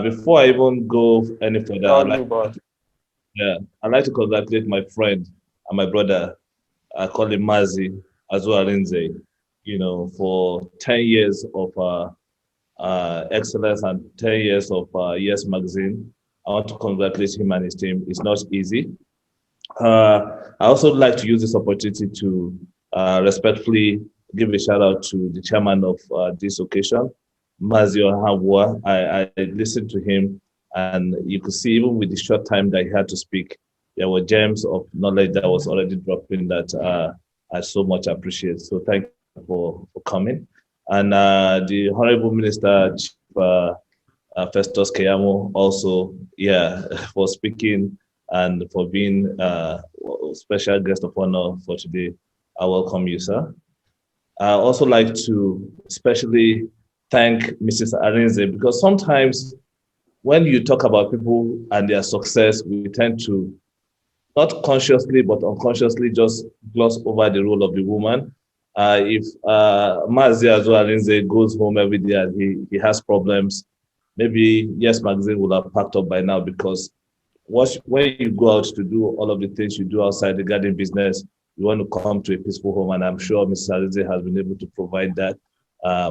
Before I even go any further, Proud you, boss. yeah, I'd like to congratulate my friend and my brother. I call him Mazi Azuh Arinze, for 10 years of excellence and 10 years of Yes Magazine. I want to congratulate him and his team. It's not easy. I also like to use this opportunity to respectfully give a shout out to the chairman of this occasion, Mazio Hambua. I listened to him, and you could see even with the short time that he had to speak, there were gems of knowledge that was already dropping that I so much appreciate. So thank you for coming. And the Honorable Minister, Chief Festus Keyamo, also, yeah, for speaking and for being special guest of honor for today. I welcome you, sir. I also like to especially thank Mrs. Arinze because sometimes when you talk about people and their success, we tend to not consciously but unconsciously just gloss over the role of the woman. If Mazi Arinze goes home every day and he has problems, maybe Yes Magazine would have packed up by now because when you go out to do all of the things you do outside the garden business, you want to come to a peaceful home, and I'm sure Mrs. Alize has been able to provide that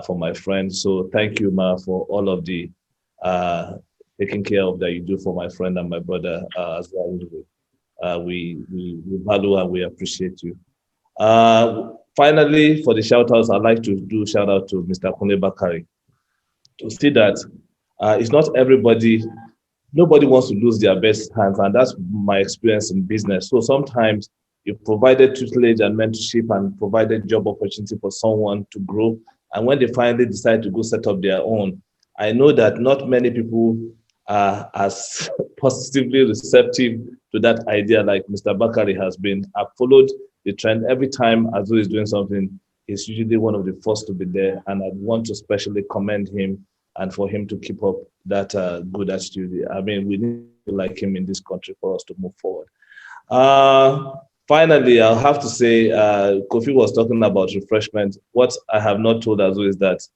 for my friend. So thank you, Ma, for all of the uh, taking care of that you do for my friend and my brother as well. We value and we appreciate you. Finally, for the shout outs, I'd like to do shout out to Mr. Kune Bakari to see that it's not everybody, nobody wants to lose their best hands, and that's my experience in business. So sometimes you provided tutelage and mentorship and provided job opportunity for someone to grow, and when they finally decide to go set up their own, I know that not many people are as positively receptive to that idea like Mr. Bakari has been. I've followed the trend. Every time Azuh is doing something, he's usually one of the first to be there, and I want to especially commend him and for him to keep up that good attitude. I mean, we need to like him in this country for us to move forward. Uh, Finally, I'll have to say, Kofi was talking about refreshment. What I have not told Azu is that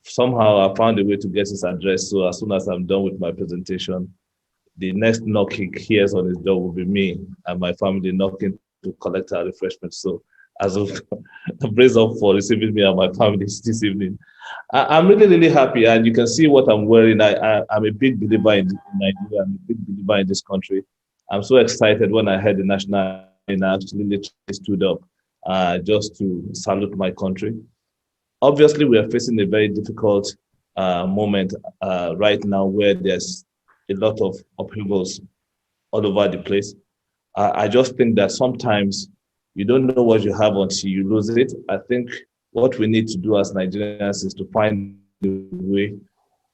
somehow I found a way to get his address. So as soon as I'm done with my presentation, the next knock he hears on his door will be me and my family knocking to collect our refreshment. So as of brace up for receiving me and my family this evening. I'm really, really happy, and you can see what I'm wearing. I'm a big believer in Nigeria. I'm a big believer in this country. I'm so excited when I heard the national anthem and I actually literally stood up just to salute my country. Obviously, we are facing a very difficult moment right now where there's a lot of upheavals all over the place. I just think that sometimes you don't know what you have until you lose it. I think what we need to do as Nigerians is to find a way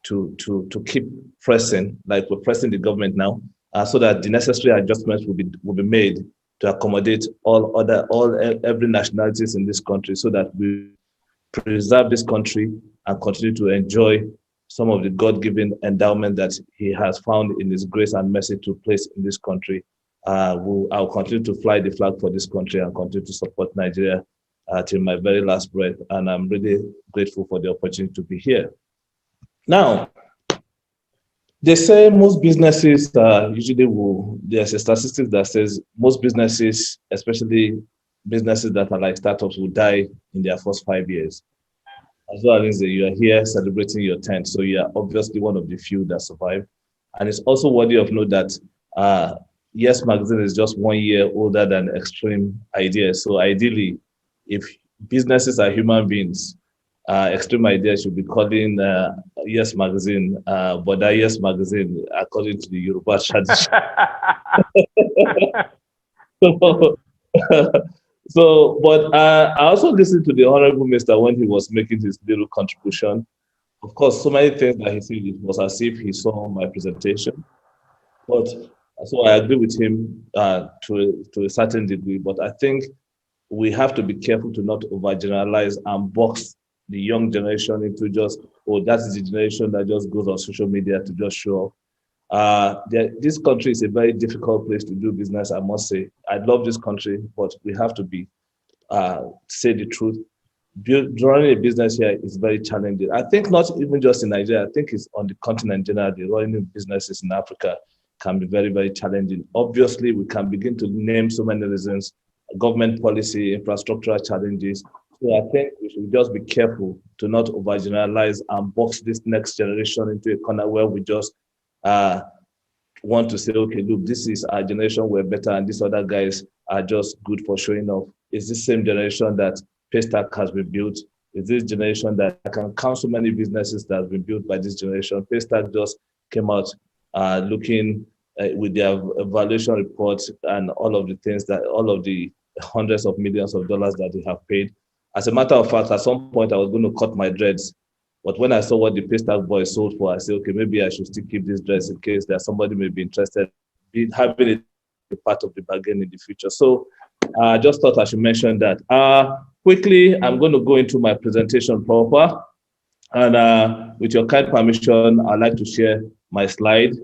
to keep pressing, like we're pressing the government now, so that the necessary adjustments will be made to accommodate all every nationalities in this country, so that we preserve this country and continue to enjoy some of the God-given endowment that He has found in His grace and mercy to place in this country. I'll continue to fly the flag for this country and continue to support Nigeria till my very last breath. And I'm really grateful for the opportunity to be here. Now, they say most businesses usually will, there's a statistic that says most businesses, especially businesses that are like startups, will die in their first 5 years. As well as you are here celebrating your 10th, so you are obviously one of the few that survive. And it's also worthy of note that Yes Magazine is just 1 year older than Extreme Ideas. So ideally, if businesses are human beings, Extreme Ideas should be calling Yes Magazine, but that Yes Magazine, according to the Yoruba tradition. So, but I also listened to the Honorable Minister when he was making his little contribution. Of course, so many things that he said, it was as if he saw my presentation. But so I agree with him to a certain degree. But I think we have to be careful to not overgeneralize and box the young generation into just, oh, that's the generation that just goes on social media to just show off. This country is a very difficult place to do business, I must say. I love this country, but we have to say the truth. running a business here is very challenging. I think not even just in Nigeria, I think it's on the continent generally. Running businesses in Africa can be very, very challenging. Obviously, we can begin to name so many reasons, government policy, infrastructural challenges. So I think we should just be careful to not overgeneralize and box this next generation into a corner where we just uh, want to say, okay, look, this is our generation, we're better, and these other guys are just good for showing off. Is this same generation that Paystack has been built? Is this generation that can count so many businesses that have been built by this generation? Paystack just came out looking with their evaluation reports and all of the things that, all of the hundreds of millions of dollars that they have paid. As a matter of fact, at some point, I was going to cut my dreads, but when I saw what the Paystack boys sold for, I said, okay, maybe I should still keep this dress in case that somebody may be interested in having it be part of the bargain in the future. So I just thought I should mention that. Quickly, I'm going to go into my presentation proper. And with your kind permission, I'd like to share my slide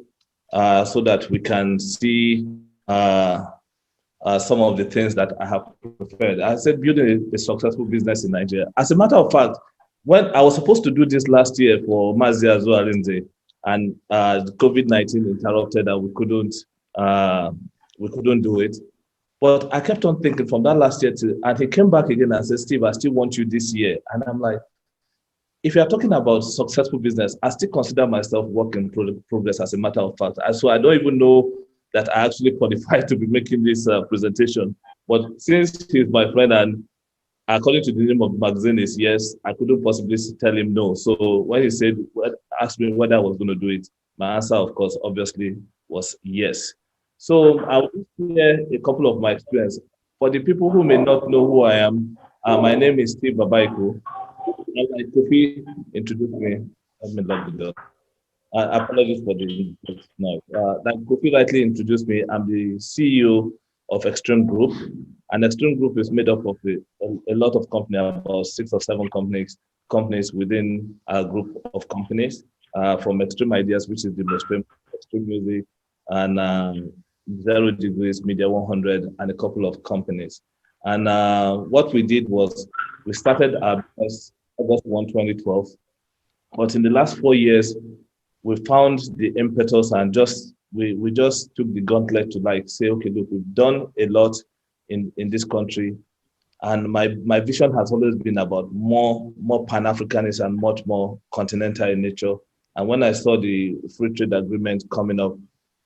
so that we can see some of the things that I have prepared. I said building a successful business in Nigeria. As a matter of fact, when I was supposed to do this last year for Azuh Arinze, and COVID-19 interrupted and we couldn't do it. But I kept on thinking from that last year and he came back again and said, Steve, I still want you this year. And I'm like, if you're talking about successful business, I still consider myself work in progress as a matter of fact. So I don't even know that I actually qualified to be making this presentation. But since he's my friend and according to the name of the magazine is yes, I couldn't possibly tell him no. So when he said, asked me whether I was going to do it, my answer, of course, obviously was yes. So I will share a couple of my experience. For the people who may not know who I am, my name is Steve Babaeko. Like Kofi introduced me. Let me lock the door. Apologies for the noise. Like Kofi rightly introduced me, I'm the CEO of Extreme Group. And Extreme Group is made up of a lot of companies, about 6 or 7 companies within a group of companies, from Extreme Ideas, which is the most famous, Extreme Music, and 0 Degrees, Media 100, and a couple of companies. And what we did was we started our business August 1, 2012. But in the last 4 years, we found the impetus and we just took the gauntlet to like say, okay, look, we've done a lot in this country. And my vision has always been about more Pan-Africanism and much more continental in nature. And when I saw the free trade agreement coming up,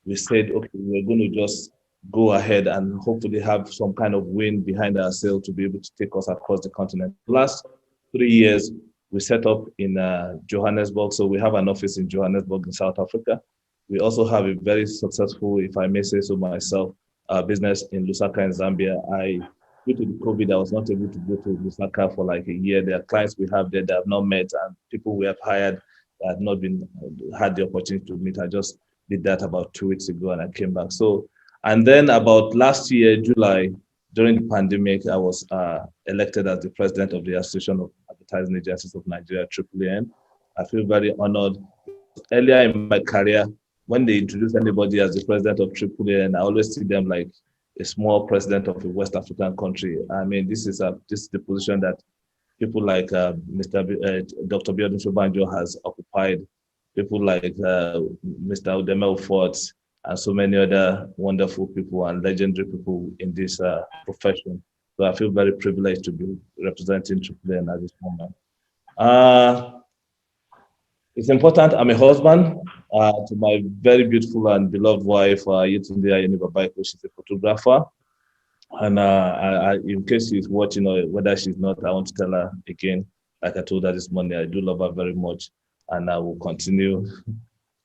we said, okay, we're going to just go ahead and hopefully have some kind of wind behind ourselves to be able to take us across the continent. The last 3 years, we set up in Johannesburg. So we have an office in Johannesburg in South Africa. We also have a very successful, if I may say so myself, business in Lusaka in Zambia. Due to the COVID, I was not able to go to Lusaka for like a year. There are clients we have there that have not met and people we have hired that have not had the opportunity to meet. I just did that about 2 weeks ago and I came back. So, and then about last year, July, during the pandemic, I was elected as the president of the Association of Advertising Agencies of Nigeria, AAAN. I feel very honored. Earlier in my career, when they introduce anybody as the president of AAAN, I always see them like a small president of a West African country. I mean, this is the position that people like Dr. Biodun Shobanjo has occupied, people like Mr. Udemel Fort, and so many other wonderful people and legendary people in this profession. So I feel very privileged to be representing AAAN at this moment. It's important. I'm a husband to my very beautiful and beloved wife, Yetunde Ayeni Babaeko. She's a photographer. And in case she's watching or whether she's not, I want to tell her again, like I told her this morning, I do love her very much. And I will continue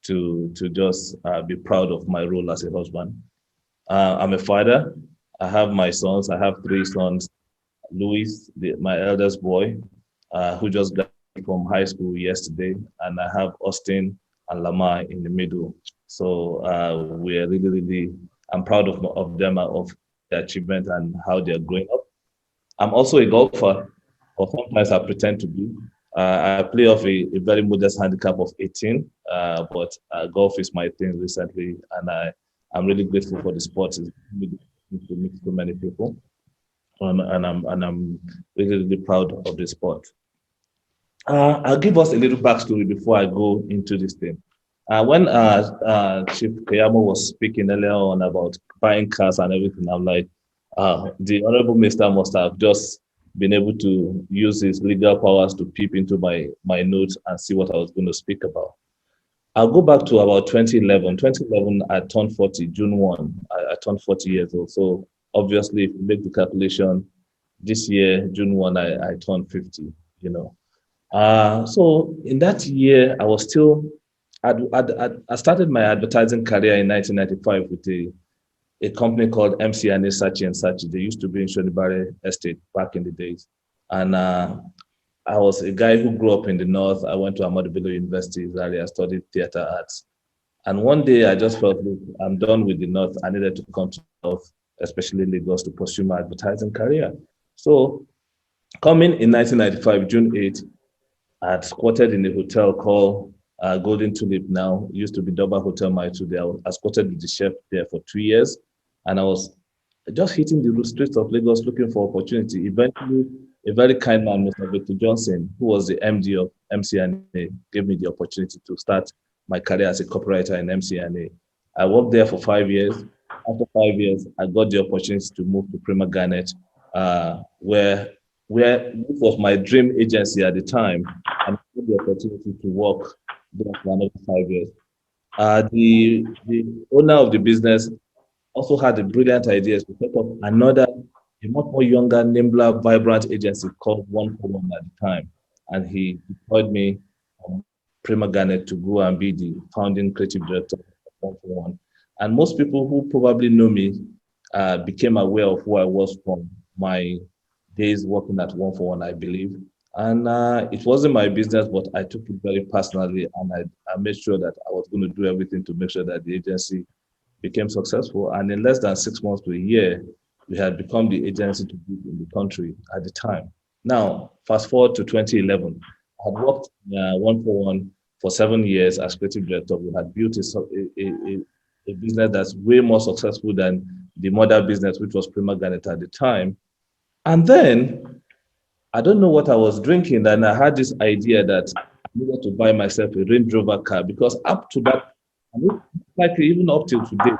to just be proud of my role as a husband. I'm a father. I have my sons. I have 3 sons. Louis, my eldest boy, who just got from high school yesterday, and I have Austin and Lamar in the middle. So we're really, I'm proud of them, of their achievement and how they're growing up. I'm also a golfer, or sometimes I pretend to be. I play off a very modest handicap of 18, but golf is my thing recently, and I'm really grateful for the sport. It's really to meet so many people. and I'm really, really proud of the sport. I'll give us a little backstory before I go into this thing. When Chief Kayamo was speaking earlier on about buying cars and everything, I'm like, the Honorable Minister must have just been able to use his legal powers to peep into my notes and see what I was going to speak about. I'll go back to about 2011. 2011, I turned 40, June 1. I turned 40 years old. So obviously, if you make the calculation, this year, June 1, I turned 50, you know. So in that year, I was still, I started my advertising career in 1995 with a company called MCNA Sachi and Sachi. They used to be in Shonibare Estate back in the days. And I was a guy who grew up in the north. I went to Ahmadu Bello University, Zaria. I studied theater arts. And one day I just felt, look, I'm done with the north. I needed to come to the north, especially Lagos, to pursue my advertising career. So coming in 1995, June 8th, I had squatted in a hotel called Golden Tulip now. It used to be Doba Hotel My Today. I squatted with the chef there for 2 years. And I was just hitting the streets of Lagos looking for opportunity. Eventually, a very kind man, Mr. Victor Johnson, who was the MD of MCNA, gave me the opportunity to start my career as a copywriter in MCNA. I worked there for 5 years. After 5 years, I got the opportunity to move to Prima Garnet, where this was my dream agency at the time, and I got the opportunity to work there for another 5 years. The owner of the business also had a brilliant idea to set up another, a much more younger, nimbler, vibrant agency called One for One at the time. And he deployed me from Prima Garnet to go and be the founding creative director of One for One. And most people who probably know me became aware of who I was from my days working at One for One, I believe. And it wasn't my business, but I took it very personally, and I made sure that I was going to do everything to make sure that the agency became successful. And in less than 6 months to a year, we had become the agency to beat in the country at the time. Now, fast forward to 2011, I had worked One for One for 7 years as creative director. We had built a business that's way more successful than the mother business, which was Prima Garnet at the time. And then I don't know what I was drinking, and I had this idea that I needed to buy myself a Range Rover car because up to that, I mean, likely even up till today,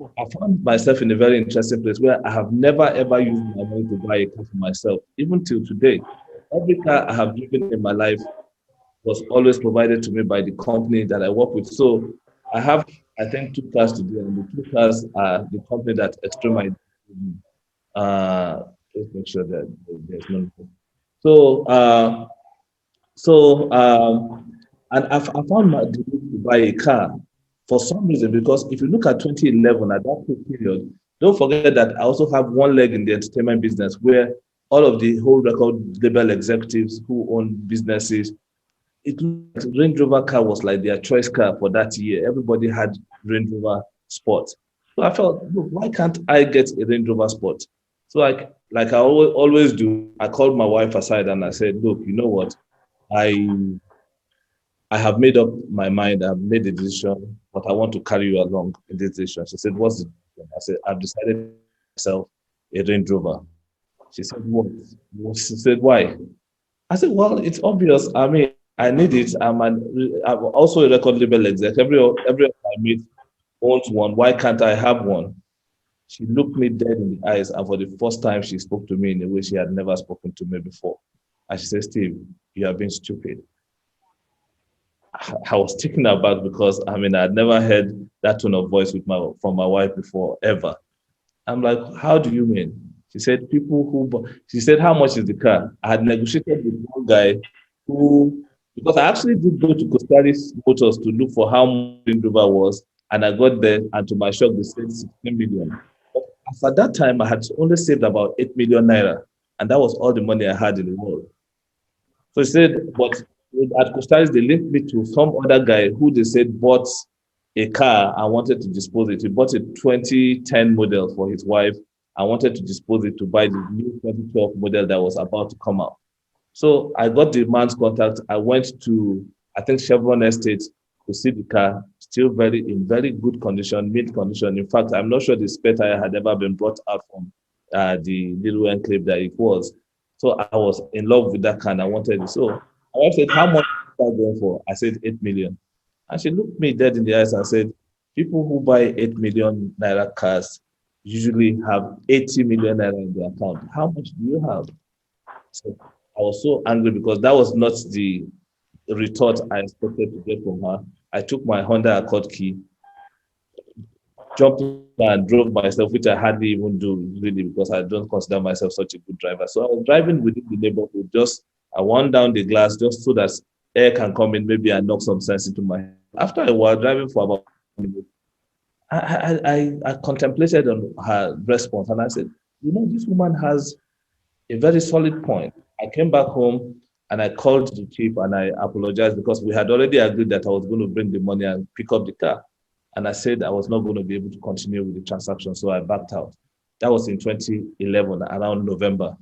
I found myself in a very interesting place where I have never ever used my money to buy a car for myself, even till today. Every car I have driven in my life was always provided to me by the company that I work with. So I have, I think, two cars today, and the two cars are the company that extreme. Let's make sure that there's no. So, I found my the need to buy a car for some reason because if you look at 2011 at that period, don't forget that I also have one leg in the entertainment business where all of the whole record label executives who own businesses, it looked like Range Rover car was like their choice car for that year. Everybody had Range Rover Sport. So I felt, look, why can't I get a Range Rover Sport? So like I always do, I called my wife aside and I said, look, you know what? I I have made up my mind, I've made a decision, but I want to carry you along in this decision. She said, what's the decision? I said, I've decided myself a Range Rover. She said, what? She said, why? I said, well, it's obvious. I mean, I need it. I'm also a record label exec. Every of my mates owns one. Why can't I have one? She looked me dead in the eyes, and for the first time, she spoke to me in a way she had never spoken to me before. And she said, Steve, you have been stupid. I was taken aback because I mean, I had never heard that tone of voice from my wife before, ever. I'm like, how do you mean? She said, she said, how much is the car? I had negotiated with one guy who, because I actually did go to Costaris Motors to look for how much the Rover was. And I got there, and to my shock, they said 16 million. But as at that time, I had only saved about 8 million naira. And that was all the money I had in the world. So she said, but at Costaris, they linked me to some other guy who they said bought a car and wanted to dispose it. He bought a 2010 model for his wife and wanted to dispose it to buy the new 2012 model that was about to come out. So I got the man's contact. I went to, I think, Chevron Estate to see the car, still very in very good condition, mid condition. In fact, I'm not sure the spare tire had ever been brought out from the little enclave that it was. So I was in love with that car and I wanted it. So my wife said, "How much is that going for?" I said, 8 million. And she looked me dead in the eyes and said, "People who buy 8 million naira cars usually have 80 million naira in their account. How much do you have?" So I was so angry because that was not the retort I expected to get from her. I took my Honda Accord key, jumped in and drove myself, which I hardly even do really because I don't consider myself such a good driver. So I was driving within the neighborhood, just I wound down the glass just so that air can come in, maybe I knock some sense into my head. After a while, driving for about minutes, I contemplated on her response and I said, this woman has a very solid point. I came back home and I called the chief and I apologized because we had already agreed that I was going to bring the money and pick up the car. And I said I was not going to be able to continue with the transaction, so I backed out. That was in 2011, around November.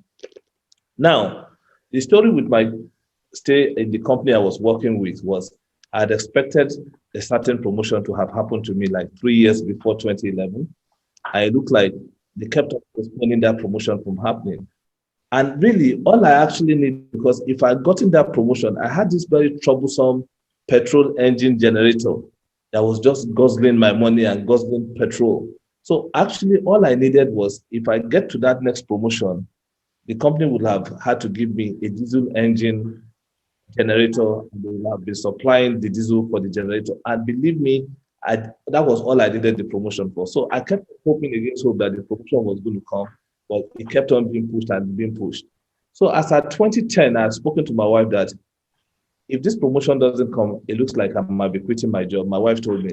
Now, the story with my stay in the company I was working with was I had expected a certain promotion to have happened to me like 3 years before 2011. I looked like they kept on postponing that promotion from happening. And really, all I actually need, because if I had gotten that promotion, I had this very troublesome petrol engine generator that was just guzzling my money and guzzling petrol. So actually, all I needed was if I get to that next promotion, the company would have had to give me a diesel engine generator, and they will have been supplying the diesel for the generator. And believe me, that was all I needed the promotion for. So I kept hoping against hope that the promotion was going to come, but it kept on being pushed and being pushed. So as at 2010, I had spoken to my wife that if this promotion doesn't come, it looks like I might be quitting my job. My wife told me,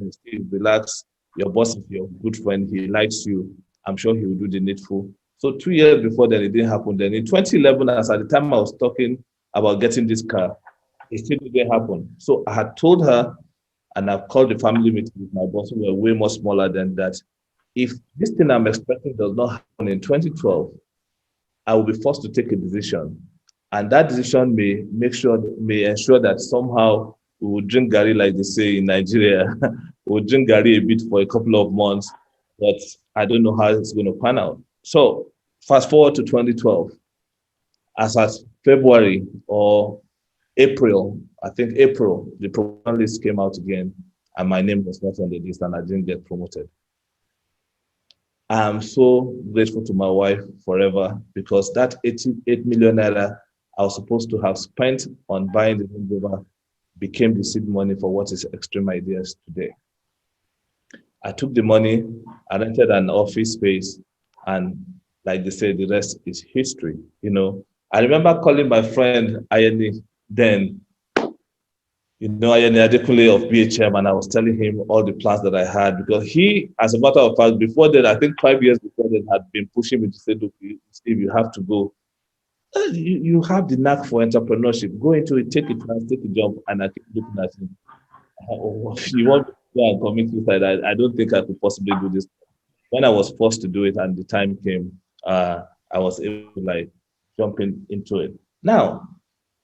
"Steve, relax. Your boss is your good friend. He likes you. I'm sure he will do the needful." So 2 years before then, it didn't happen. Then in 2011, as at the time I was talking about getting this car, it still didn't happen. So I had told her, and I've called the family meeting with my boss, who were way more smaller than that. If this thing I'm expecting does not happen in 2012, I will be forced to take a decision. And that decision may ensure that somehow we will drink Gary, like they say in Nigeria. We'll drink Gary a bit for a couple of months, but I don't know how it's going to pan out. So fast forward to 2012, as at February or April, I think April, the promotion list came out again, and my name was not on the list, and I didn't get promoted. I'm so grateful to my wife forever because that 88 million naira I was supposed to have spent on buying the Range Rover became the seed money for what is Extreme Ideas today. I took the money, I rented an office space, and like they say, the rest is history. I remember calling my friend Ayeni then, Ayeni Adekunle of BHM, and I was telling him all the plans that I had because he, as a matter of fact, before then, I think 5 years before then, had been pushing me to say, "Look, Steve, you have to go. You have the knack for entrepreneurship. Go into it, take a chance, take a jump." And I keep looking at him. "Oh, you want me to go and commit suicide? I don't think I could possibly do this." When I was forced to do it and the time came, I was able to jump into it. Now,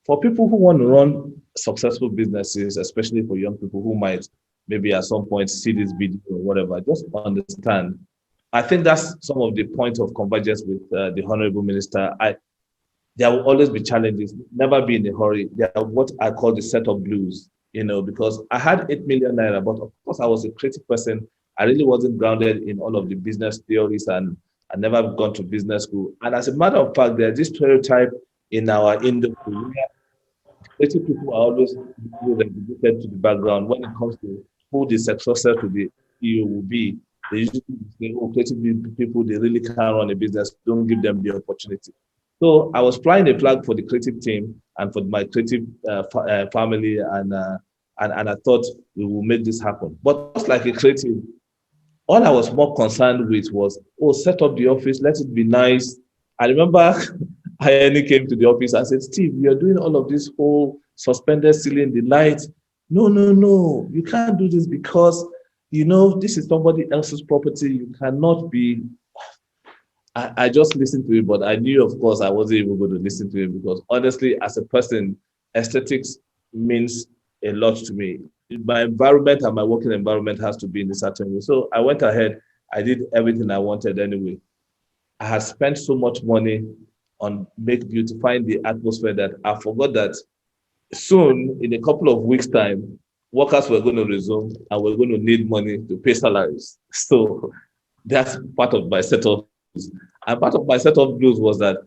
for people who want to run successful businesses, especially for young people who might maybe at some point see this video or whatever, just understand. I think that's some of the point of convergence with the Honorable Minister. There will always be challenges, never be in a hurry. There are what I call the setup blues, because I had 8 million naira, but of course I was a creative person. I really wasn't grounded in all of the business theories and I never gone to business school. And as a matter of fact, there's this stereotype in our industry where creative people are always relegated to the background when it comes to who the successor to the CEO will be. They usually say, "Oh, creative people, they really can't run a business. Don't give them the opportunity." So I was flying a flag for the creative team and for my creative family, and I thought we will make this happen. But just like a creative, all I was more concerned with was, oh, set up the office, let it be nice. I remember Hayani came to the office and said, "Steve, you're doing all of this whole suspended ceiling, the lights. No, no, no, you can't do this because, this is somebody else's property. You cannot be." I just listened to it, but I knew, of course, I wasn't even going to listen to it because honestly, as a person, aesthetics means a lot to me. My environment and my working environment has to be in a certain way. So I went ahead, I did everything I wanted anyway. I had spent so much money on make beautifying the atmosphere that I forgot that soon, in a couple of weeks' time, workers were going to resume and we're going to need money to pay salaries. So that's part of my setup. And part of my setup blues was that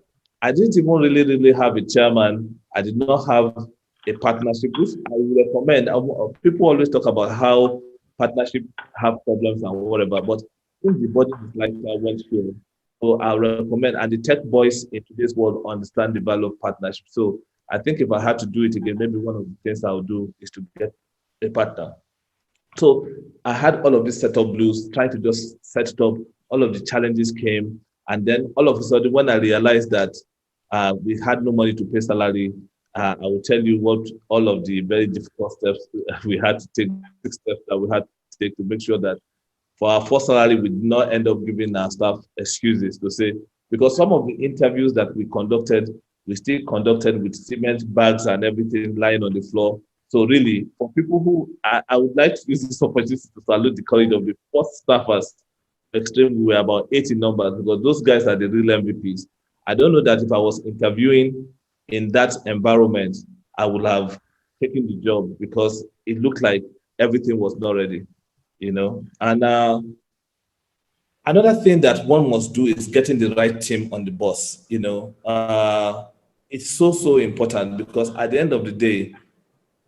I didn't even really have a chairman. I did not have a partnership, which I would recommend. People always talk about how partnership have problems and whatever, but I think the body is like that once here. So I recommend, and the tech boys in today's world understand the value of partnership. So I think if I had to do it again, maybe one of the things I would do is to get a partner. So I had all of this setup blues, trying to just set it up. All of the challenges came. And then all of a sudden, when I realized that we had no money to pay salary, I will tell you what all of the very difficult steps we had to take, 6 steps that we had to take to make sure that for our first salary, we did not end up giving our staff excuses to say, because some of the interviews that we conducted, we still conducted with cement bags and everything lying on the floor. So really, for people who, I would like to use this opportunity to salute the courage of the first staffers. Extreme, we were about 80 numbers because those guys are the real MVPs. I don't know that if I was interviewing in that environment, I would have taken the job because it looked like everything was not ready, you know. And another thing that one must do is getting the right team on the bus, you know. It's so important because at the end of the day,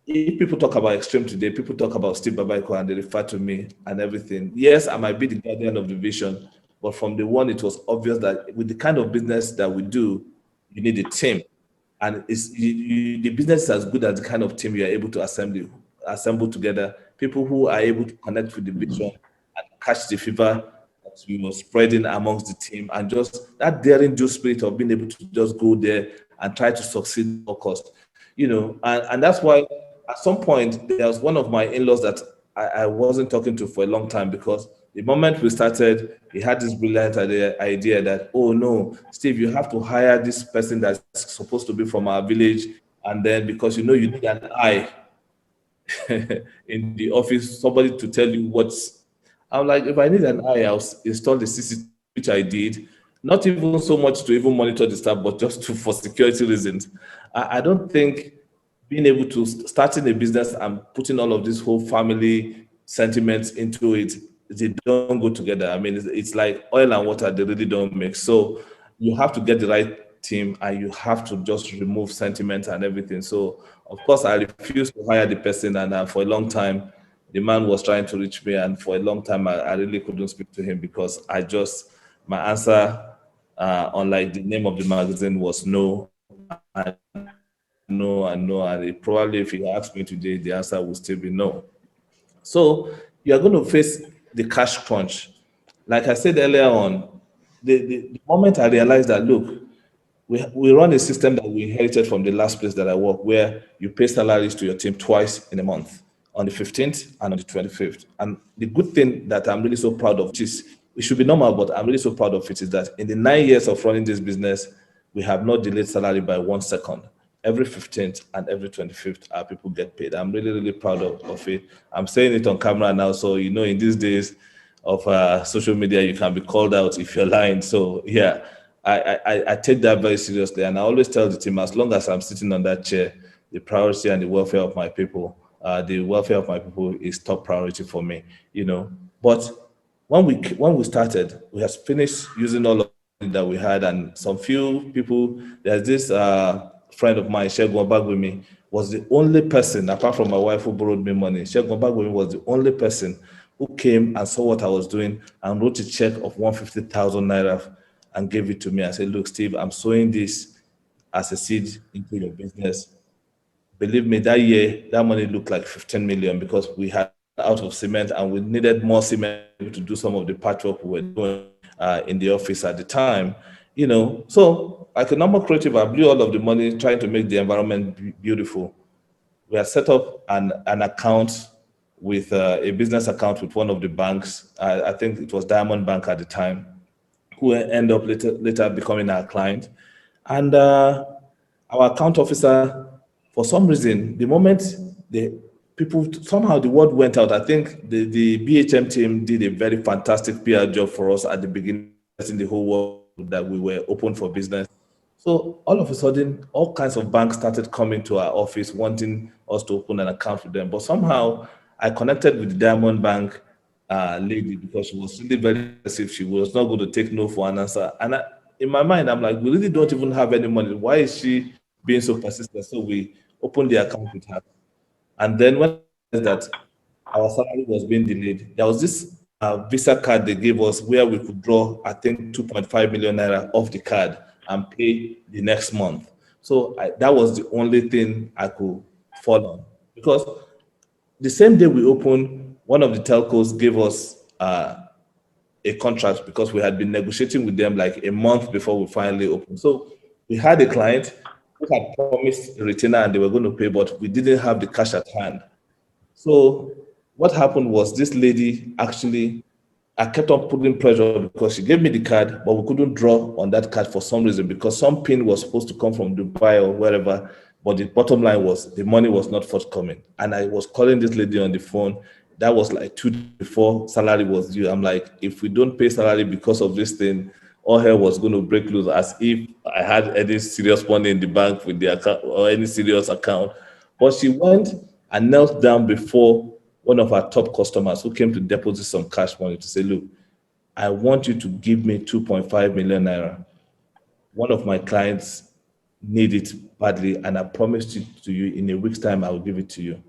if people talk about extreme today, people talk about Steve Babaeko and they refer to me and everything. Yes, I might be the guardian of the vision, but from the one, it was obvious that with the kind of business that we do, you need a team. And the business is as good as the kind of team you are able to assemble together. People who are able to connect with the vision and catch the fever that we were spreading amongst the team, and just that daring do spirit of being able to just go there and try to succeed at all cost. You know, and that's why at some point there was one of my in-laws that I wasn't talking to for a long time because the moment we started, he had this brilliant idea that, oh no, Steve, you have to hire this person that's supposed to be from our village, and then because you know you need an eye in the office, somebody to tell you what's. I'm like, if I need an eye, I'll install the CCTV, which I did. Not even so much to even monitor the staff, but just to for security reasons. I don't think being able to starting a business and putting all of this whole family sentiments into it, they don't go together. I mean, it's like oil and water; they really don't mix. So you have to get the right team, and you have to just remove sentiment and everything. So of course, I refused to hire the person, and for a long time, the man was trying to reach me, and for a long time, I really couldn't speak to him because my answer, unlike the name of the magazine, was no. No and no, and probably if you ask me today, the answer will still be no. So you are going to face the cash crunch. Like I said earlier on, the moment I realized that, look, we run a system that we inherited from the last place that I work, where you pay salaries to your team twice in a month, on the 15th and on the 25th. And the good thing that I'm really so proud of, which is, it should be normal, but I'm really so proud of it, is that in the 9 years of running this business, we have not delayed salary by 1 second. Every 15th and every 25th, our people get paid. I'm really proud of it. I'm saying it on camera now, so you know, in these days of social media, you can be called out if you're lying. So yeah, I take that very seriously, and I always tell the team, as long as I'm sitting on that chair, the priority and the welfare of my people, is top priority for me. You know, but when we started, we had finished using all of that we had, and some few people. There's this friend of mine, Shegun Obagbemi, was the only person apart from my wife who borrowed me money. Shegun Obagbemi was the only person who came and saw what I was doing and wrote a check of 150,000 naira and gave it to me. I said, look, Steve, I'm sowing this as a seed into your business. Believe me, that year, that money looked like 15 million because we had out of cement and we needed more cement to do some of the patchwork we were doing in the office at the time. You know, so like a normal creative, I blew all of the money trying to make the environment beautiful. We had set up an account with a business account with one of the banks. I think it was Diamond Bank at the time, who end up later becoming our client. And our account officer, for some reason, the moment the people, somehow the word went out. I think the BHM team did a very fantastic PR job for us at the beginning, in the whole world that we were open for business. So all of a sudden, all kinds of banks started coming to our office wanting us to open an account with them. But somehow I connected with the Diamond Bank lady because she was really very aggressive. She was not going to take no for an answer. And in my mind, I'm like, we really don't even have any money. Why is she being so persistent? So we opened the account with her. And then when I realized that our salary was being delayed, there was this Visa card they gave us where we could draw, I think, 2.5 million naira off the card and pay the next month. So that was the only thing I could fall on because the same day we opened, one of the telcos gave us a contract because we had been negotiating with them like a month before we finally opened. So we had a client who had promised a retainer and they were going to pay, but we didn't have the cash at hand. So what happened was this lady actually, I kept on putting pressure because she gave me the card, but we couldn't draw on that card for some reason because some pin was supposed to come from Dubai or wherever. But the bottom line was the money was not forthcoming. And I was calling this lady on the phone. That was like 2 days before salary was due. I'm like, if we don't pay salary because of this thing, all hell was going to break loose as if I had any serious money in the bank with the account or any serious account. But she went and knelt down before one of our top customers who came to deposit some cash money to say, look, I want you to give me 2.5 million naira. One of my clients need it badly, and I promised it to you in a week's time, I will give it to you.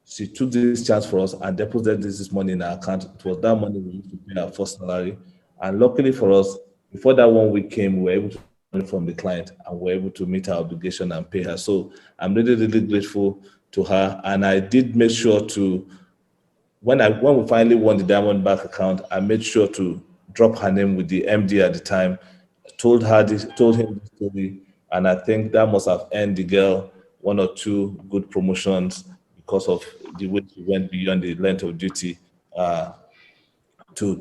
She took this chance for us and deposited this money in our account. It was that money we used to pay our first salary. And luckily for us, before that 1 week came, we were able to get money from the client and we were able to meet our obligation and pay her. So I'm really, really grateful to her. And I did make sure to when we finally won the Diamond Bank account, I made sure to drop her name with the MD at the time. Told him the story, and I think that must have earned the girl one or two good promotions because of the way she went beyond the length of duty uh, to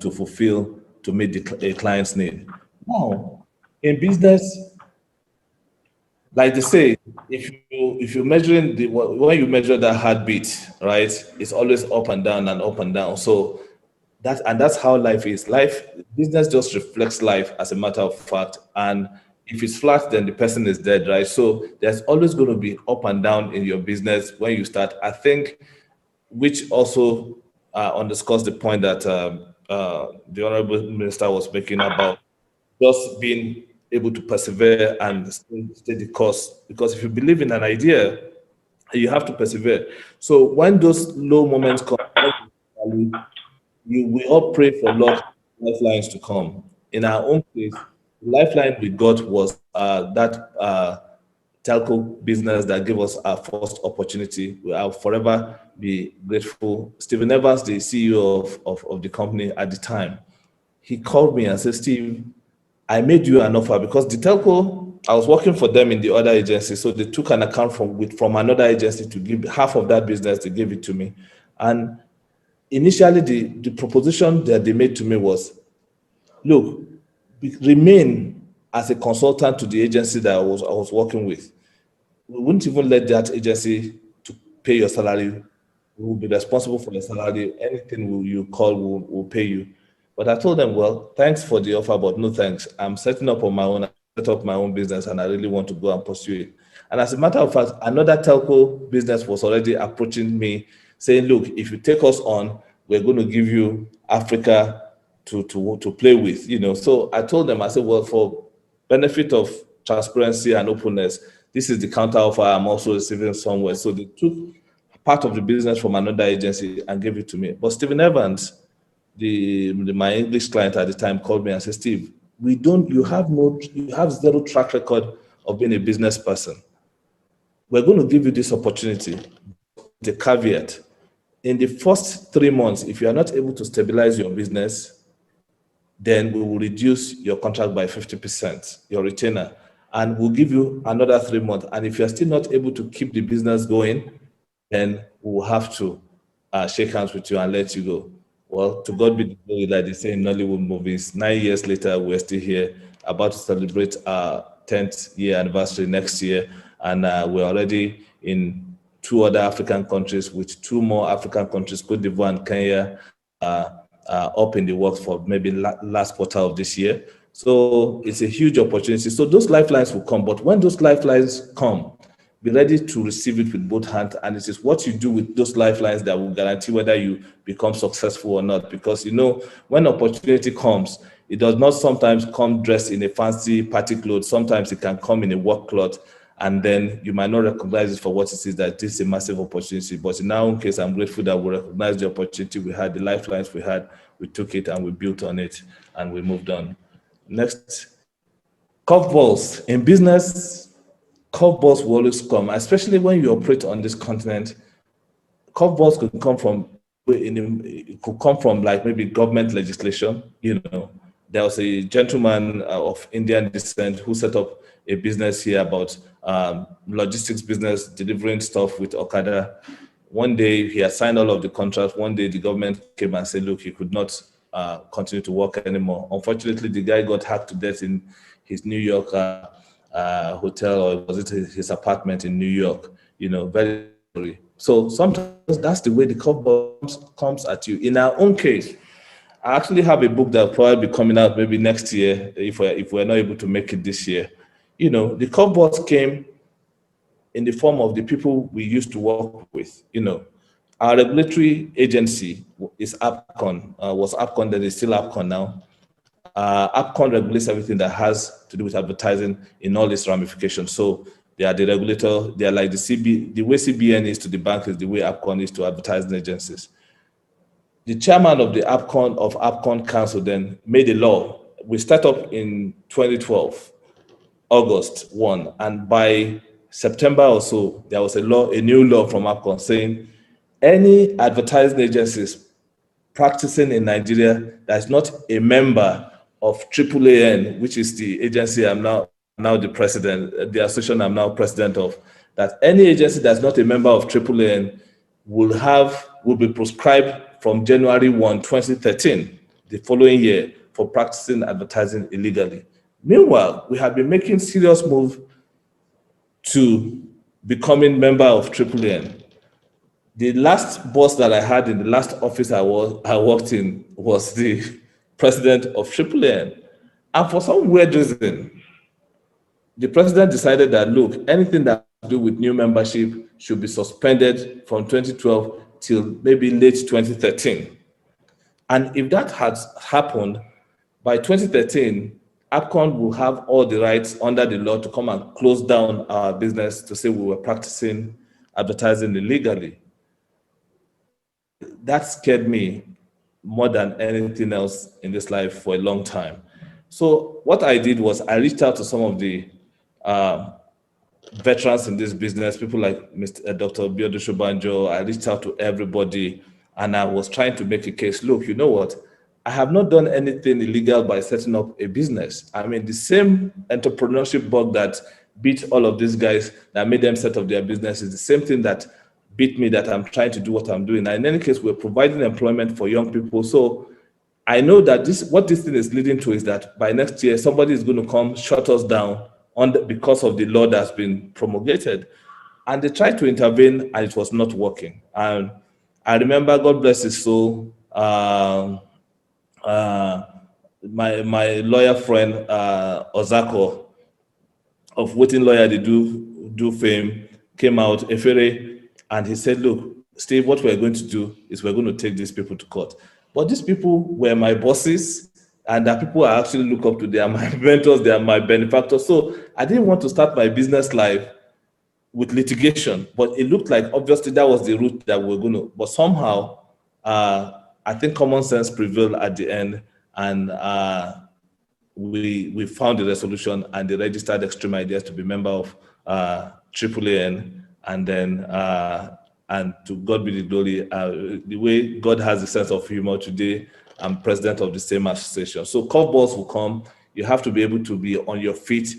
meet a client's need. Now, in business, like they say, if you're measuring when you measure that heartbeat, right, it's always up and down and up and down. So that's how life is. Life business just reflects life as a matter of fact. And if it's flat, then the person is dead, right? So there's always going to be up and down in your business when you start. I think, which also underscores the point that the honorable minister was making about just being able to persevere and stay the course. Because if you believe in an idea, you have to persevere. So when those low moments come, we all pray for luck lifelines to come. In our own case, the lifeline we got was that telco business that gave us our first opportunity. I'll forever be grateful. Stephen Evans, the CEO of the company at the time, he called me and said, Steve, I made you an offer because the telco, I was working for them in the other agency. So they took an account from another agency to give half of that business, they gave it to me. And initially, the proposition that they made to me was, look, remain as a consultant to the agency that I was working with. We wouldn't even let that agency to pay your salary. We will be responsible for your salary. Anything you call, will pay you. But I told them, well, thanks for the offer, but no thanks. I'm setting up on my own, set up my own business, and I really want to go and pursue it. And as a matter of fact, another telco business was already approaching me saying, look, if you take us on, we're going to give you Africa to play with, So I told them, I said, well, for benefit of transparency and openness, this is the counter offer I'm also receiving somewhere. So they took part of the business from another agency and gave it to me. But Stephen Evans, my English client at the time, called me and said, Steve, you have zero track record of being a business person. We're going to give you this opportunity. The caveat, in the first 3 months, if you are not able to stabilize your business, then we will reduce your contract by 50%, your retainer, and we'll give you another 3 months. And if you're still not able to keep the business going, then we'll have to shake hands with you and let you go. Well, to God be the glory, like they say in Nollywood movies. 9 years later, we're still here, about to celebrate our 10th year anniversary next year, and we're already in two other African countries, with two more African countries, Cote d'Ivoire and Kenya, up in the works for maybe last quarter of this year. So it's a huge opportunity. So those lifelines will come, but when those lifelines come, be ready to receive it with both hands. And it is what you do with those lifelines that will guarantee whether you become successful or not. Because when opportunity comes, it does not sometimes come dressed in a fancy party clothes. Sometimes it can come in a work cloth, and then you might not recognize it for what it is, that this is a massive opportunity. But in our own case, I'm grateful that we recognized the opportunity we had, the lifelines we had, we took it and we built on it and we moved on. Next, curveballs. In business, curveballs will always come, especially when you operate on this continent. Curveballs could come from like maybe government legislation. There was a gentleman of Indian descent who set up a business here about logistics business, delivering stuff with Okada. One day he had signed all of the contracts. One day the government came and said, look, he could not continue to work anymore. Unfortunately, the guy got hacked to death in his New York hotel, or was it his apartment in New York? Very sorry. So sometimes that's the way the curveball comes at you. In our own case, I actually have a book that will probably be coming out maybe next year if we're not able to make it this year. The curveballs came in the form of the people we used to work with. Our regulatory agency is APCON, was APCON, that is still APCON now. APCON regulates everything that has to do with advertising in all its ramifications. So they are the regulator. They are like the way CBN is to the bank is the way APCON is to advertising agencies. The chairman of the APCON Council then made a law. We start up in 2012, August 1, and by September or so, there was a new law from APCON saying any advertising agencies practicing in Nigeria that is not a member of AAAN, which is the agency I'm now the president, the association I'm now president of, that any agency that's not a member of AAAN will be proscribed from January 1, 2013, the following year, for practicing advertising illegally. Meanwhile, we have been making serious moves to becoming member of AAAN. The last boss that I had in the last office I worked in was the president of AAAN. And for some weird reason, the president decided that, look, anything that has to do with new membership should be suspended from 2012 till maybe late 2013. And if that has happened, by 2013, APCON will have all the rights under the law to come and close down our business to say we were practicing advertising illegally. That scared me more than anything else in this life for a long time. So what I did was I reached out to some of the veterans in this business, people like Dr. Biodu Shobanjo. I reached out to everybody and I was trying to make a case. Look, you know what? I have not done anything illegal by setting up a business. I mean, the same entrepreneurship bug that beat all of these guys that made them set up their business is the same thing that beat me, that I'm trying to do what I'm doing. And in any case, we're providing employment for young people. So I know that what this thing is leading to is that by next year, somebody is going to come shut us down because of the law that's been promulgated. And they tried to intervene and it was not working. And I remember, God bless his soul, my lawyer friend, Ozako of Waiting Lawyer, they do fame, came out, Efere, and he said, look, Steve, what we're going to do is we're going to take these people to court. But these people were my bosses, and the people I actually look up to. They are my mentors, they are my benefactors. So I didn't want to start my business life with litigation, but it looked like obviously that was the route that we're going to. But somehow, I think common sense prevailed at the end, and we found the resolution, and they registered Extreme Ideas to be member of AAAN, and then and to God be the glory. The way God has a sense of humor today, I'm president of the same association. So curveballs will come. You have to be able to be on your feet,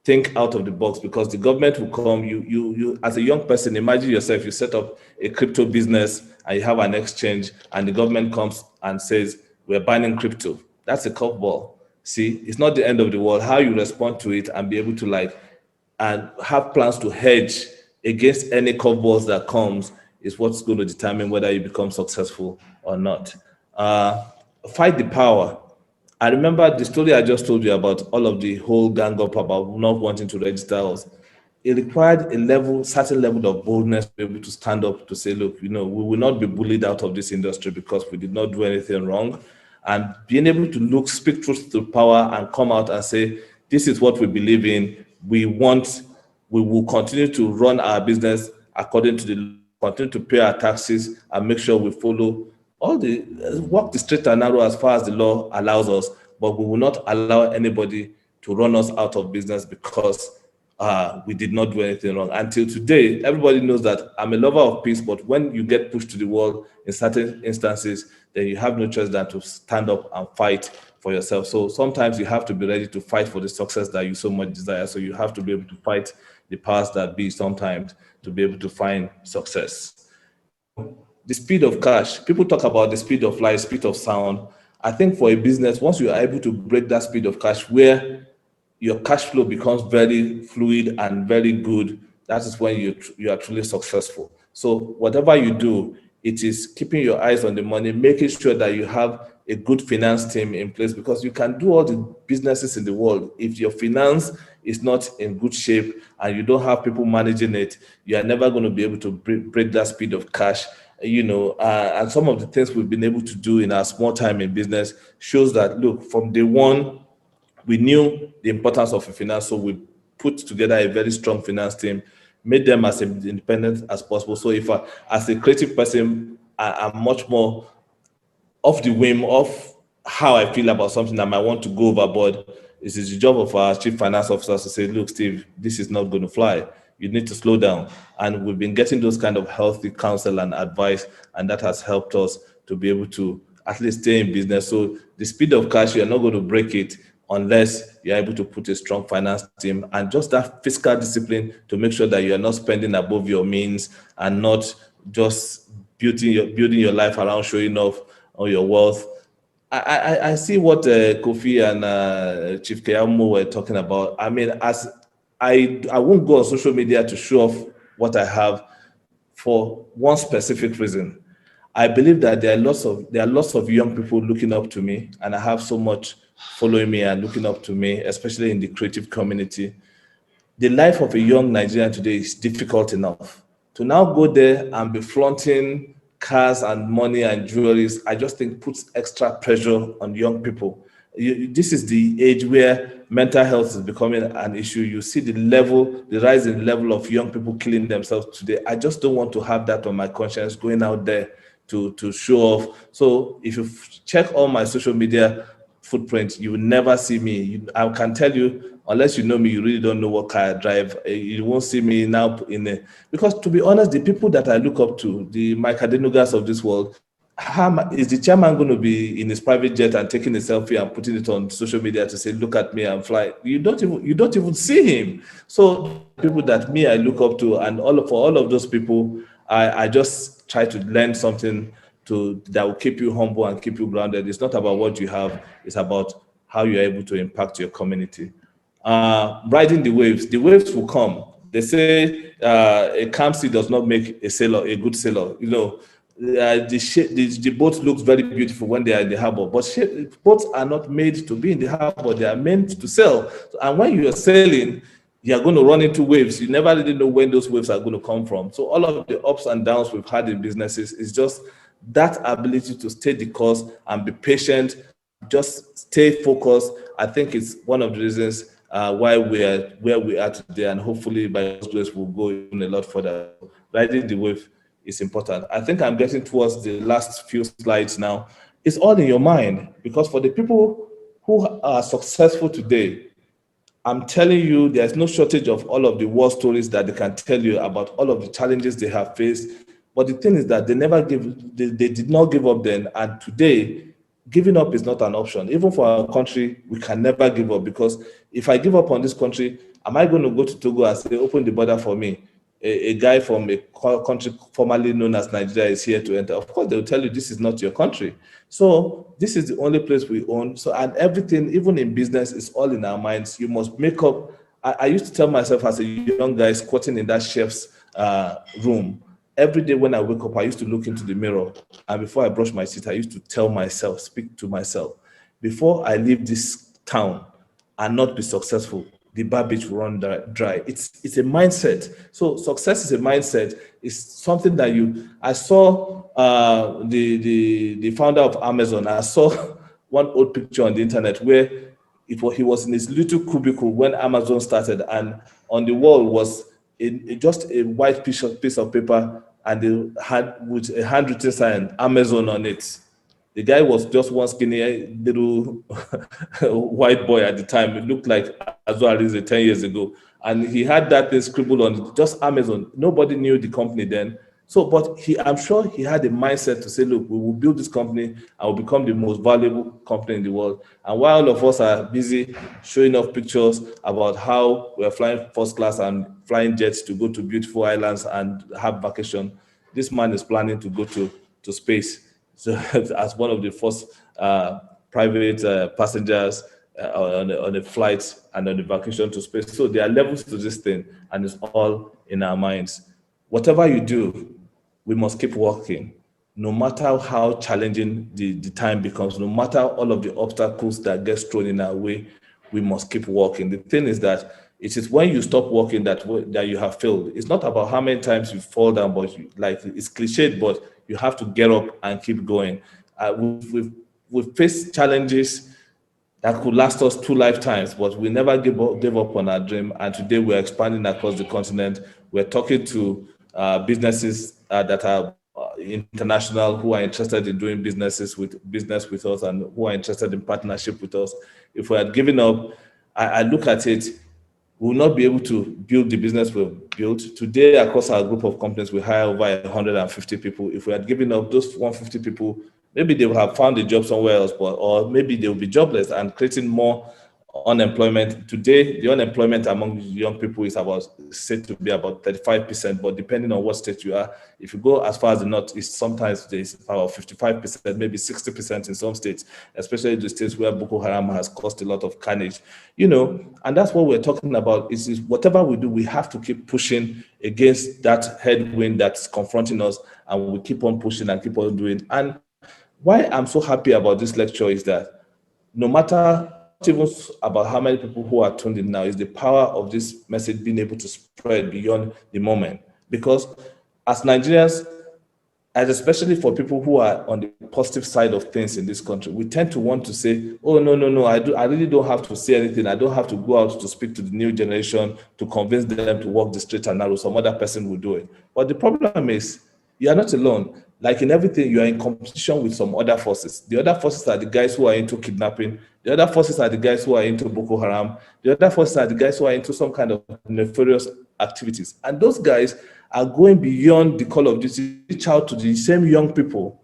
think out of the box, because the government will come. You as a young person, imagine yourself, you set up a crypto business and you have an exchange, and the government comes and says, we're banning crypto. That's a curveball. See, it's not the end of the world. How you respond to it and be able to and have plans to hedge against any curveballs that comes is what's going to determine whether you become successful or not. Fight the power. I remember the story I just told you about all of the whole gang up about not wanting to register us. It required certain level of boldness to be able to stand up to say, look, we will not be bullied out of this industry because we did not do anything wrong. And being able to speak truth to power and come out and say, this is what we believe in. We will continue to run our business according to the continue to pay our taxes and make sure we follow all the walk the straight and narrow as far as the law allows us, but we will not allow anybody to run us out of business because we did not do anything wrong. Until today, everybody knows that I'm a lover of peace, but when you get pushed to the wall in certain instances, then you have no choice than to stand up and fight for yourself. So sometimes you have to be ready to fight for the success that you so much desire. So you have to be able to fight the powers that be sometimes to be able to find success. The speed of cash. People talk about the speed of light, speed of sound. I think for a business, once you are able to break that speed of cash where your cash flow becomes very fluid and very good, that is when you are truly successful. So whatever you do, it is keeping your eyes on the money, making sure that you have a good finance team in place, because you can do all the businesses in the world. If your finance is not in good shape and you don't have people managing it, you are never going to be able to break that speed of cash. And some of the things we've been able to do in our small time in business shows that, look, from day one, we knew the importance of a finance, so we put together a very strong finance team, made them as independent as possible. So if as a creative person, I'm much more off the whim of how I feel about something I might want to go overboard. It is the job of our chief finance officers to say, look, Steve, this is not going to fly. You need to slow down. And we've been getting those kind of healthy counsel and advice, and that has helped us to be able to at least stay in business. So the speed of cash, you're not going to break it unless you're able to put a strong finance team and just that fiscal discipline to make sure that you are not spending above your means and not just building your life around showing off all your wealth. I see what Kofi and Chief Keyamo were talking about. I mean, as I won't go on social media to show off what I have for one specific reason. I believe that there are lots of young people looking up to me, and I have so much following me and looking up to me, especially in the creative community. The life of a young Nigerian today is difficult enough. To now go there and be flaunting cars and money and jewelries, I just think puts extra pressure on young people. This is the age where mental health is becoming an issue. You see the rising level of young people killing themselves today. I just don't want to have that on my conscience going out there to show off. So if you check all my social media footprint, you will never see me. I can tell you, unless you know me, you really don't know what car I drive. You won't see me now because to be honest, the people that I look up to, the Mike Adenugas of this world, is the chairman going to be in his private jet and taking a selfie and putting it on social media to say, look at me, I'm flying? You don't even see him. So people that I look up to, and for all of those people, I just try to learn something that will keep you humble and keep you grounded. It's not about what you have, it's about how you're able to impact your community. Riding the waves will come. They say a calm sea does not make a good sailor. The boat looks very beautiful when they are in the harbor, but boats are not made to be in the harbor. They are meant to sail. And when you are sailing, you are going to run into waves. You never really know when those waves are going to come from. So all of the ups and downs we've had in businesses is just that ability to stay the course and be patient, just stay focused. I think it's one of the reasons why we are where we are today, and hopefully by God's grace we'll go even a lot further. Riding the wave is important. I think I'm getting towards the last few slides now. It's all in your mind, because for the people who are successful today, I'm telling you, there's no shortage of all of the war stories that they can tell you about all of the challenges they have faced. But the thing is that they did not give up then. And today, giving up is not an option. Even for our country, we can never give up, because if I give up on this country, am I going to go to Togo and say, open the border for me? A guy from a country formerly known as Nigeria is here to enter. Of course, they'll tell you this is not your country. So this is the only place we own. So, and everything, even in business, is all in our minds. You must make up. I used to tell myself as a young guy squatting in that chef's room, every day when I wake up, I used to look into the mirror. And before I brush my teeth, I used to speak to myself, before I leave this town and not be successful, the bar beach will run dry. It's a mindset. So success is a mindset. It's something that I saw the founder of Amazon. I saw one old picture on the internet where he was in his little cubicle when Amazon started, and on the wall was just a white piece of paper, and they had with a handwritten sign Amazon on it. The guy was just one skinny little white boy at the time. It looked like Azuh Arinze 10 years ago. And he had that thing scribbled on just Amazon. Nobody knew the company then. So, but I'm sure he had a mindset to say, look, we will build this company and will become the most valuable company in the world. And while all of us are busy showing off pictures about how we're flying first class and flying jets to go to beautiful islands and have vacation, this man is planning to go to space. So as one of the first private passengers on a flight and on a vacation to space. So there are levels to this thing, and it's all in our minds. Whatever you do, we must keep working, no matter how challenging the time becomes, no matter all of the obstacles that get thrown in our way, we must keep working. The thing is that it is when you stop working that you have failed. It's not about how many times you fall down, but it's cliched, but you have to get up and keep going. We've faced challenges that could last us 2 lifetimes, but we never gave up on our dream. And today we're expanding across the continent. We're talking to businesses that are international, who are interested in doing business with us, and who are interested in partnership with us. If we had given up, I look at it, we will not be able to build the business we've built. Today, across our group of companies, we hire over 150 people. If we had given up those 150 people, maybe they would have found a job somewhere else, or maybe they will be jobless and creating more unemployment. Today, the unemployment among young people is said to be about 35%, but depending on what state you are, if you go as far as the northeast, sometimes there's about 55%, maybe 60% in some states, especially the states where Boko Haram has caused a lot of carnage, and that's what we're talking about is whatever we do, we have to keep pushing against that headwind that's confronting us, and we keep on pushing and keep on doing. And why I'm so happy about this lecture is that no matter even about how many people who are tuned in now, is the power of this message being able to spread beyond the moment. Because as Nigerians, and especially for people who are on the positive side of things in this country, we tend to want to say, oh, no, I really don't have to say anything. I don't have to go out to speak to the new generation to convince them to walk the straight and narrow. Some other person will do it. But the problem is, you are not alone. Like in everything, you are in competition with some other forces. The other forces are the guys who are into kidnapping. The other forces are the guys who are into Boko Haram. The other forces are the guys who are into some kind of nefarious activities. And those guys are going beyond the call of duty, reach out to the same young people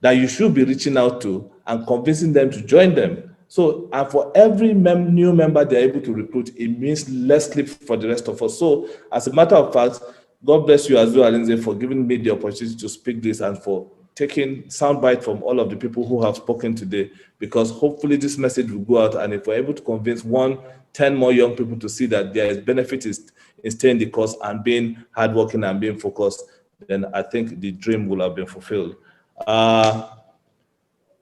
that you should be reaching out to and convincing them to join them. So, and for every new member they're able to recruit, it means less sleep for the rest of us. So, as a matter of fact, God bless you, Azuh Arinze, for giving me the opportunity to speak this and for taking soundbite from all of the people who have spoken today, because hopefully this message will go out, and if we're able to convince 10 more young people to see that there is benefit in staying the course and being hardworking and being focused, then I think the dream will have been fulfilled.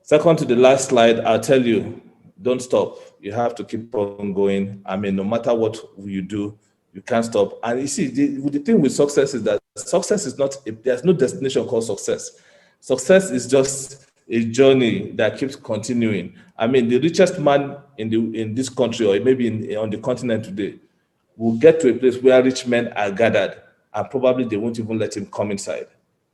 Second to the last slide, I'll tell you, don't stop. You have to keep on going. I mean, no matter what you do, you can't stop. And you see, the thing with success is that success is not, there's no destination called success. Success is just a journey that keeps continuing. I mean, the richest man in this country, or maybe on the continent today, will get to a place where rich men are gathered, and probably they won't even let him come inside,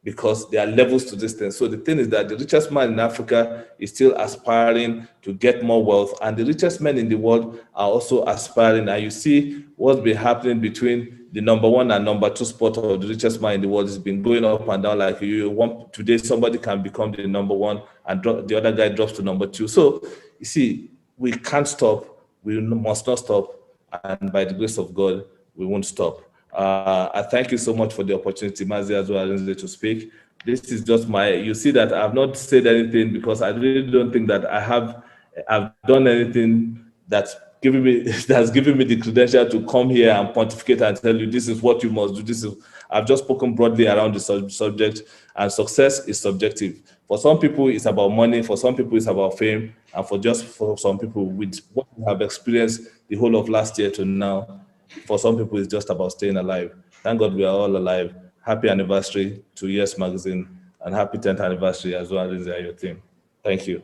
because there are levels to this thing. So the thing is that the richest man in Africa is still aspiring to get more wealth, and the richest men in the world are also aspiring. And you see what's been happening between the number 1 and number 2 spot of the richest man in the world has been going up and down. Like today, somebody can become the number 1 and the other guy drops to number 2. So you see, we can't stop. We must not stop. And by the grace of God, we won't stop. I thank you so much for the opportunity, Mazi Azuh Arinze, to speak. This is just you see that I've not said anything because I really don't think that I've done anything that's given me the credential to come here and pontificate and tell you this is what you must do. I've just spoken broadly around the subject, and success is subjective. For some people, it's about money. For some people, it's about fame. And for some people, with what we have experienced the whole of last year to now, for some people, it's just about staying alive. Thank God we are all alive. Happy anniversary to Yes Magazine and happy 10th anniversary as well as your team. Thank you.